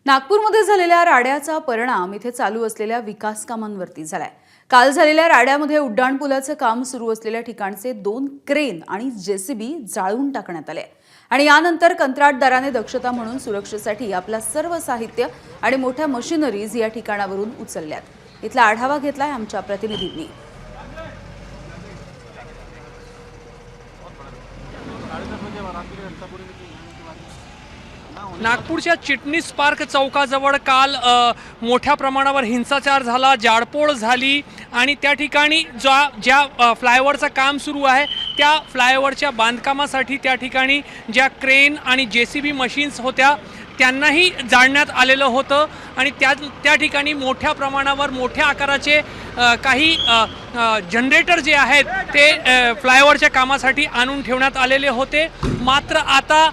नागपूरमध्ये झालेल्या राड्याचा परिणाम इथे चालू असलेल्या विकास कामांवरती झालाय। काल झालेल्या राड्यामध्ये उड्डाणपुलाचं काम सुरू असलेल्या ठिकाणचे 2 क्रेन आणि जेसीबी जाळून टाकण्यात आले आणि यानंतर कंत्राटदाराने दक्षता म्हणून सुरक्षेसाठी आपलं सर्व साहित्य आणि मोठ्या मशिनरीज या ठिकाणावरून उचलल्यात। इथला आढावा घेतलाय आमच्या प्रतिनिधींनी। नागपूरच्या चिटणीस पार्क चौकाजवळ काल मोठ्या प्रमाणावर हिंसाचार झाला, जाळपोळ झाली आणि त्या ठिकाणी ज्या फ्लायओव्हरचं काम सुरू आहे त्या फ्लायओव्हरच्या बांधकामासाठी त्या ठिकाणी ज्या क्रेन आणि जेसीबी मशीन्स होत्या त्यांनाही जाळण्यात आलेलं होतं आणि त्या ठिकाणी मोठ्या प्रमाणावर मोठ्या आकाराचे काही जनरेटर जे आहेत ते फ्लायओव्हरच्या कामासाठी आणून ठेवण्यात आलेले होते। मात्र आता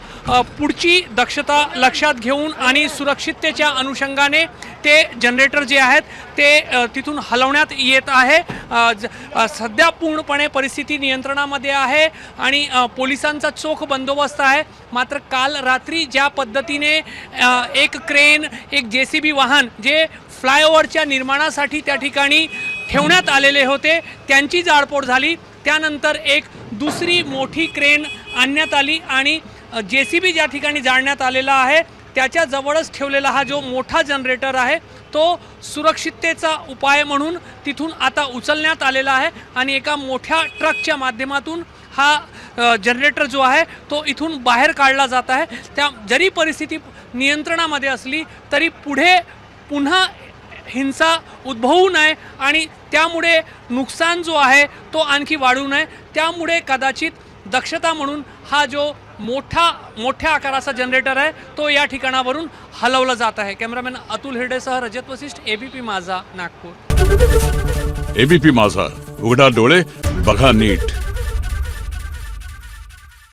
पुढची दक्षता लक्षात घेऊन आणि सुरक्षिततेच्या अनुषंगाने ते जनरेटर जे आहेत ते तिथून हलवण्यात येत आहे। सध्या पूर्णपणे परिस्थिती नियंत्रणामध्ये आहे आणि पोलिसांचा चोख बंदोबस्त आहे। मात्र काल रात्री ज्या पद्धतीने एक क्रेन एक जेसीबी वाहन जे फ्लायओव्हरच्या निर्माणासाठी त्या ठिकाणी ठेवण्यात आलेले होते त्यांची जाळपोळ झाली, त्यानंतर एक दुसरी मोठी क्रेन आणण्यात आली आणि जेसीबी ज्या ठिकाणी जाळण्यात आलेला आहे त्याच्या जवळच ठेवलेला हा जो मोठा जनरेटर आहे तो सुरक्षिततेचा उपाय म्हणून तिथून आता उचलण्यात आलेला आहे आणि एका मोठ्या ट्रकच्या माध्यमातून हा जनरेटर जो आहे तो इथून बाहेर काढला जात आहे। त्या जरी परिस्थिती नियंत्रणामध्ये असली तरी पुढे पुन्हा हिंसा उद्भवू नये आणि त्यामुळे नुकसान जो आहे तो आणखी वाढू नये, त्यामुळे कदाचित दक्षता म्हणून हा जो मोठ्या आकाराचा जनरेटर आहे तो या ठिकाणावरून हलवला जात आहे। कॅमेरामॅन अतुल हिरडेसह रजत वशिष्ठ, एबीपी माझा, नागपूर। एबीपी माझा, उघडा डोळे बघा नीट।